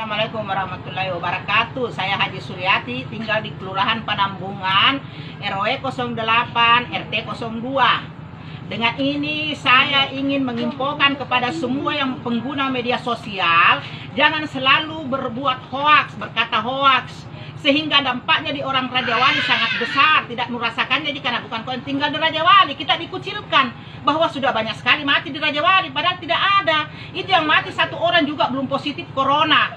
Assalamualaikum warahmatullahi wabarakatuh. Saya Haji Suryati, tinggal di Kelurahan Panambungan, RW 08, RT 02. Dengan ini saya ingin menginfokan kepada semua yang pengguna media sosial, jangan selalu berbuat hoaks, berkata hoaks, sehingga dampaknya di orang Raja Wali sangat besar. Tidak merasakannya karena bukan kau yang tinggal di Raja Wali. Kita dikucilkan bahwa sudah banyak sekali mati di Raja Wali, padahal tidak ada. Itu yang mati satu orang juga belum positif corona,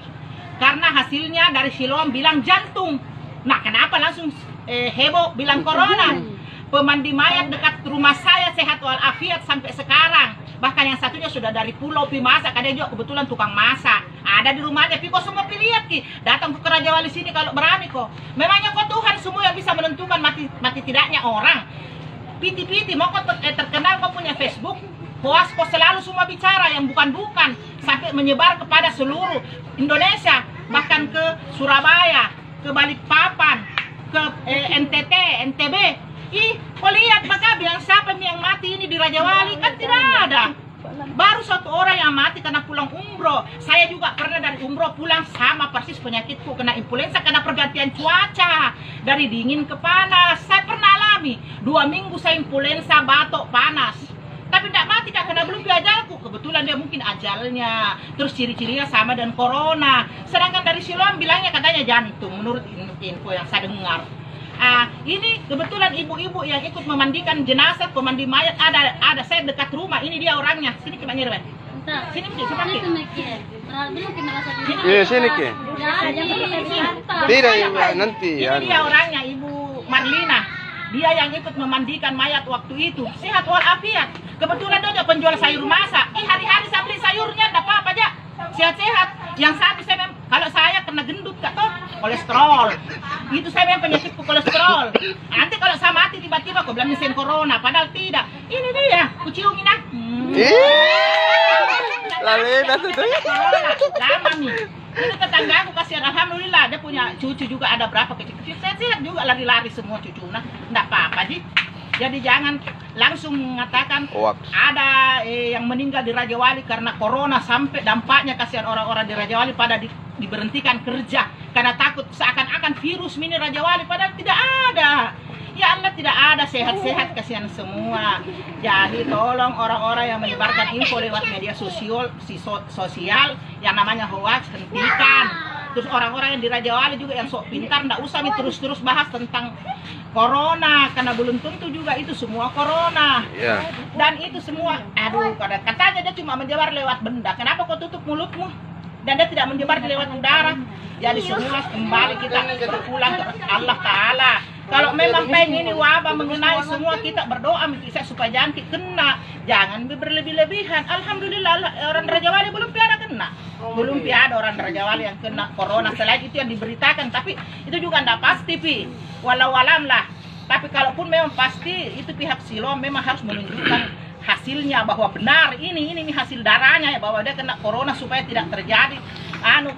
karena hasilnya dari Siloam bilang jantung. Nah, kenapa langsung heboh bilang corona? Pemandi mayat dekat rumah saya sehat walafiat sampai sekarang. Bahkan yang satunya sudah dari Pulau Pimasak, ada juga kebetulan tukang masak. Ada di rumahnya, Piko semua lihat ki. Datang ke Raja Wali sini kalau berani kok. Memangnya kok Tuhan semua yang bisa menentukan mati tidaknya orang. Piti-piti, mau kok terkenal kok punya Facebook, hoas kok selalu semua bicara yang bukan-bukan. Sampai menyebar kepada seluruh Indonesia. Bahkan ke Surabaya, ke Balikpapan, ke NTT, NTB. Ih, kok lihat maka bilang siapa nih yang mati ini di Raja Wali? Kan tidak ada. Baru satu orang yang mati karena pulang umroh. Saya juga pernah dari umroh pulang sama persis penyakitku, kena influenza karena pergantian cuaca. Dari dingin ke panas. Saya pernah alami 2 minggu saya influenza, batuk, panas. Tapi tidak mati karena belum ajalku. Kebetulan dia mungkin ajalnya. Terus ciri-cirinya sama dengan corona. Sedangkan dari Siloam bilangnya katanya jantung, menurut info yang saya dengar. Ini kebetulan ibu-ibu yang ikut memandikan jenazah, pemandi mayat ada saya dekat rumah. Ini dia orangnya. Sini kita nyerah. Sini Iya, sini ke. Tidak nanti. Ini dia orangnya, Ibu Marlina. Dia yang ikut memandikan mayat waktu itu. Sehat walafiat. Kebetulan dia penjual sayur masak. Hari-hari saya beli sayurnya, tidak apa-apa aja. Sehat-sehat. Yang satu kalau saya kena gendut kak toh, kolesterol. Itu saya memang penyakitku kolesterol. Nanti kalau saya mati tiba-tiba kok bilang mesin corona, padahal tidak. Ini dia, kuciungin ah. Lalu lama nih. Ini tetangga aku kasihan, alhamdulillah dia punya cucu juga ada berapa kecil-kecil. Sehat juga lari-lari semua cucu. Nah, enggak apa-apa sih. Jadi jangan langsung mengatakan ada yang meninggal di Raja Wali karena corona, sampai dampaknya kasihan orang-orang di Raja Wali pada diberhentikan kerja karena takut seakan-akan virus mini Raja Wali, padahal tidak ada. Ya Allah, tidak ada, sehat-sehat kasihan semua. Jadi tolong orang-orang yang menyebarkan info lewat media sosial yang namanya hoax, hentikan. Terus orang-orang yang di Raja Wali juga yang sok pintar, nggak usah terus-terus bahas tentang corona, karena belum tentu juga itu semua corona. Dan itu semua, aduh, katanya dia cuma menyebar lewat benda. Kenapa kau tutup mulutmu? Dan dia tidak menyebar lewat udara. Jadi semua kembali kita berpulang ke Allah Ta'ala. Kalau memang pengen ini wabah mengenai semua, kita berdoa minta supaya jangan kena. Jangan berlebih-lebihan. Alhamdulillah orang Raja Wali belum ada kena. Belum ada orang Raja Wali yang kena corona. Selain itu yang diberitakan, tapi itu juga tidak pasti, Pi. Walau alam lah. Tapi kalaupun memang pasti, itu pihak Siloam memang harus menunjukkan hasilnya bahwa benar ini hasil darahnya ya, bahwa dia kena corona supaya tidak terjadi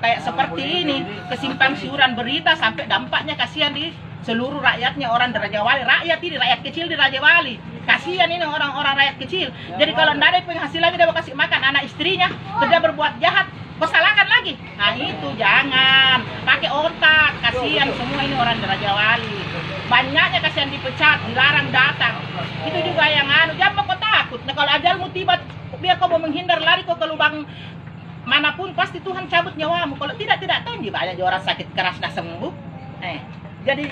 kayak seperti ini kesimpang siuran berita sampai dampaknya kasihan di seluruh rakyatnya orang di Raja Wali. Rakyat kecil di Raja Wali. Kasihan ini orang-orang rakyat kecil. Jadi kalau tidak ada penghasilannya dia mau kasih makan anak istrinya, kerja berbuat jahat, salahkan lagi. Nah itu jangan pakai otak. Kasihan semua ini orang di Raja Wali. Banyaknya kasihan dipecat, dilarang datang. Itu juga yang jangan kau takut. Nah kalau ajalmu tiba, biar kau mau menghindar lari kau ke lubang manapun, pasti Tuhan cabut nyawamu. Kalau tidak tahu banyak orang sakit keras dah sembuh. Jadi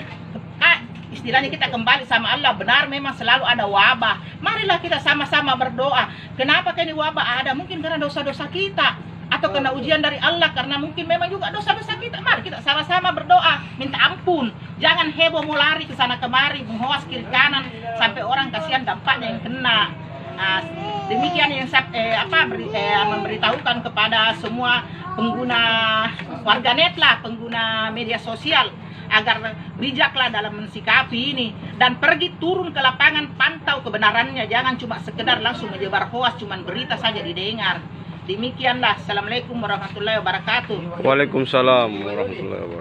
istilahnya kita kembali sama Allah. Benar memang selalu ada wabah. Marilah kita sama-sama berdoa. Kenapa ini wabah ada? Mungkin karena dosa-dosa kita, atau karena ujian dari Allah, karena mungkin memang juga dosa-dosa kita. Mari kita sama-sama berdoa, minta ampun. Jangan heboh mau lari ke sana kemari, menghoas kiri kanan sampai orang kasihan dampaknya yang kena. Demikian yang saya memberitahukan kepada semua pengguna warganet lah, pengguna media sosial, agar bijaklah dalam mensikapi ini dan pergi turun ke lapangan, pantau kebenarannya. Jangan cuma sekedar langsung menyebar hoas, cuma berita saja didengar. Demikianlah. Assalamualaikum warahmatullahi wabarakatuh. Waalaikumsalam warahmatullahi wabarakatuh.